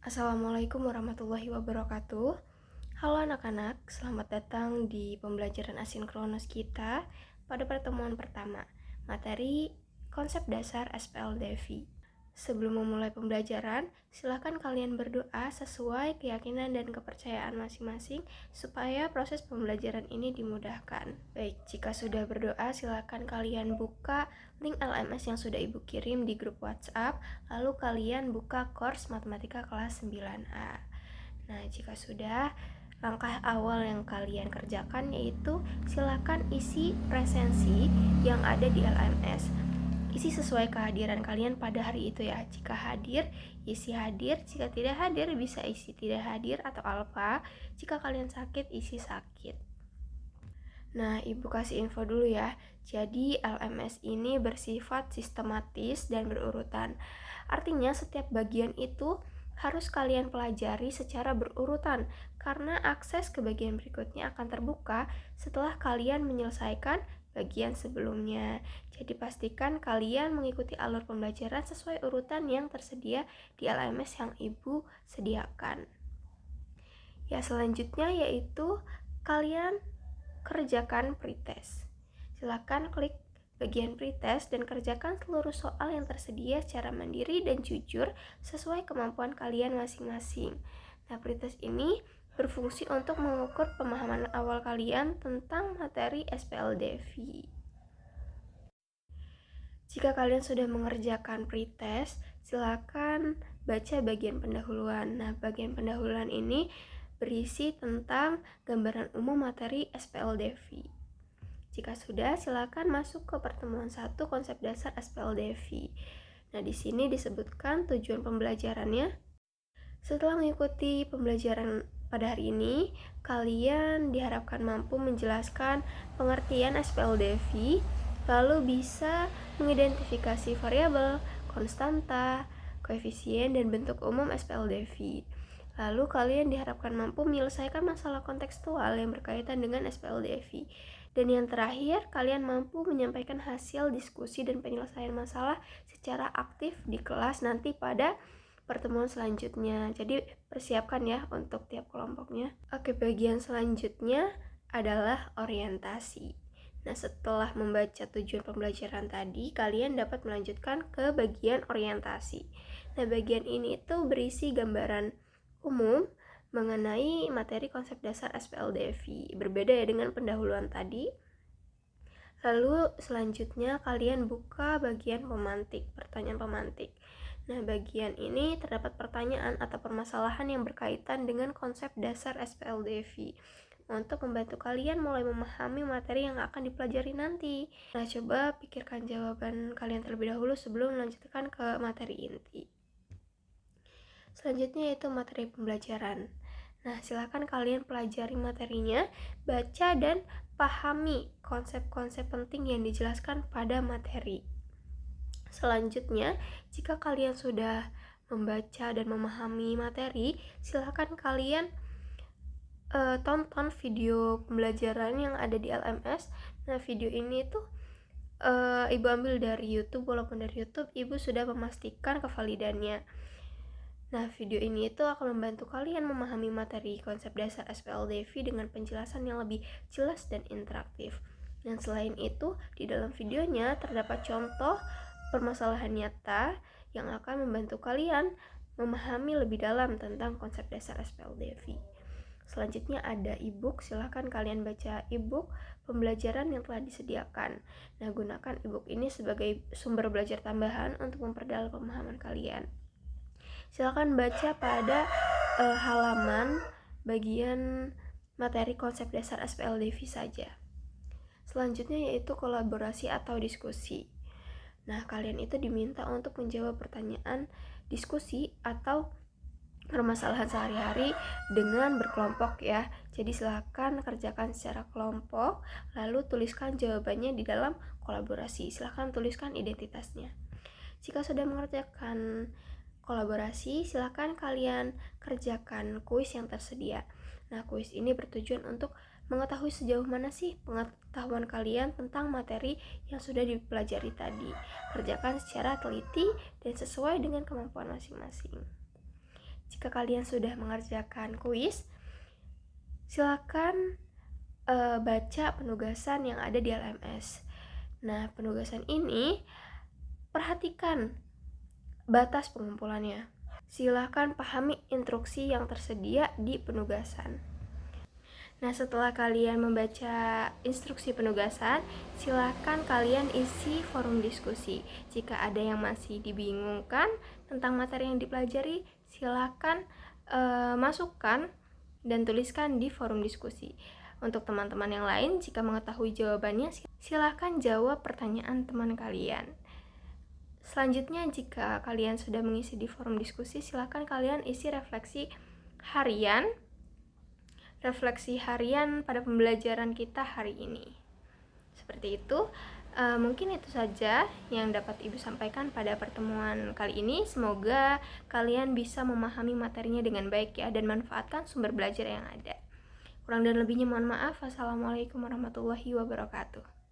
Assalamualaikum warahmatullahi wabarakatuh. Halo anak-anak, selamat datang di pembelajaran asinkronus kita pada pertemuan pertama, materi konsep dasar SPLDV. Sebelum memulai pembelajaran, silakan kalian berdoa sesuai keyakinan dan kepercayaan masing-masing supaya proses pembelajaran ini dimudahkan. Baik, jika sudah berdoa, silakan kalian buka link LMS yang sudah Ibu kirim di grup WhatsApp, lalu kalian buka course matematika kelas 9A. Nah, jika sudah, langkah awal yang kalian kerjakan yaitu silakan isi resensi yang ada di LMS. Isi sesuai kehadiran kalian pada hari itu ya. Jika hadir, isi hadir. Jika tidak hadir, bisa isi tidak hadir atau alfa. Jika kalian sakit, isi sakit. Nah, Ibu kasih info dulu ya. Jadi, LMS ini bersifat sistematis dan berurutan. Artinya, setiap bagian itu harus kalian pelajari secara berurutan, karena akses ke bagian berikutnya akan terbuka setelah kalian menyelesaikan bagian sebelumnya. Jadi pastikan kalian mengikuti alur pembelajaran sesuai urutan yang tersedia di LMS yang Ibu sediakan. Ya, selanjutnya yaitu kalian kerjakan pretest. Silakan klik bagian pretest dan kerjakan seluruh soal yang tersedia secara mandiri dan jujur sesuai kemampuan kalian masing-masing. Nah, pretest ini berfungsi untuk mengukur pemahaman awal kalian tentang materi SPLDV. Jika kalian sudah mengerjakan pretest, silakan baca bagian pendahuluan. Nah, bagian pendahuluan ini berisi tentang gambaran umum materi SPLDV. Jika sudah, silakan masuk ke pertemuan 1 konsep dasar SPLDV. Nah, di sini disebutkan tujuan pembelajarannya. Setelah mengikuti pembelajaran pada hari ini, kalian diharapkan mampu menjelaskan pengertian SPLDV, lalu bisa mengidentifikasi variabel, konstanta, koefisien, dan bentuk umum SPLDV. Lalu kalian diharapkan mampu menyelesaikan masalah kontekstual yang berkaitan dengan SPLDV. Dan yang terakhir, kalian mampu menyampaikan hasil diskusi dan penyelesaian masalah secara aktif di kelas nanti pada pertemuan selanjutnya. Jadi persiapkan ya untuk tiap kelompoknya. Oke, bagian selanjutnya adalah orientasi. Nah, setelah membaca tujuan pembelajaran tadi, kalian dapat melanjutkan ke bagian orientasi. Nah, bagian ini itu berisi gambaran umum mengenai materi konsep dasar SPLDV. Berbeda ya dengan pendahuluan tadi. Lalu selanjutnya kalian buka bagian pemantik, pertanyaan pemantik. Nah, bagian ini terdapat pertanyaan atau permasalahan yang berkaitan dengan konsep dasar SPLDV untuk membantu kalian mulai memahami materi yang akan dipelajari nanti. Nah, coba pikirkan jawaban kalian terlebih dahulu sebelum melanjutkan ke materi inti. Selanjutnya yaitu materi pembelajaran. Nah, silakan kalian pelajari materinya, baca dan pahami konsep-konsep penting yang dijelaskan pada materi. Selanjutnya, jika kalian sudah membaca dan memahami materi, silakan kalian tonton video pembelajaran yang ada di LMS. Nah, video ini tuh Ibu ambil dari YouTube. Walaupun dari YouTube, Ibu sudah memastikan kevalidannya. Nah, video ini itu akan membantu kalian memahami materi konsep dasar SPLDV dengan penjelasan yang lebih jelas dan interaktif. Dan selain itu, di dalam videonya terdapat contoh permasalahan nyata yang akan membantu kalian memahami lebih dalam tentang konsep dasar SPLDV. Selanjutnya ada e-book, silahkan kalian baca e-book pembelajaran yang telah disediakan. Nah, gunakan e-book ini sebagai sumber belajar tambahan untuk memperdalam pemahaman kalian. Silahkan baca pada halaman bagian materi konsep dasar SPLDV saja. Selanjutnya yaitu kolaborasi atau diskusi. Nah, kalian itu diminta untuk menjawab pertanyaan diskusi atau permasalahan sehari-hari dengan berkelompok ya. Jadi silakan kerjakan secara kelompok, lalu tuliskan jawabannya di dalam kolaborasi. Silakan tuliskan identitasnya. Jika sudah mengerjakan kolaborasi, silakan kalian kerjakan kuis yang tersedia. Nah, kuis ini bertujuan untuk mengetahui sejauh mana sih pengetahuan kalian tentang materi yang sudah dipelajari tadi. Kerjakan secara teliti dan sesuai dengan kemampuan masing-masing. jika kalian sudah mengerjakan kuis, silakan baca penugasan yang ada di LMS. Nah, penugasan ini perhatikan batas pengumpulannya. Silakan pahami instruksi yang tersedia di penugasan. Nah, setelah kalian membaca instruksi penugasan, silakan kalian isi forum diskusi. Jika ada yang masih dibingungkan tentang materi yang dipelajari, silakan masukkan dan tuliskan di forum diskusi. Untuk teman-teman yang lain, jika mengetahui jawabannya, silakan jawab pertanyaan teman kalian. Selanjutnya, jika kalian sudah mengisi di forum diskusi, silakan kalian isi refleksi harian pada pembelajaran kita hari ini. Seperti itu. Mungkin itu saja yang dapat Ibu sampaikan pada pertemuan kali ini. Semoga kalian bisa memahami materinya dengan baik ya, dan manfaatkan sumber belajar yang ada. Kurang dan lebihnya mohon maaf. Wassalamualaikum warahmatullahi wabarakatuh.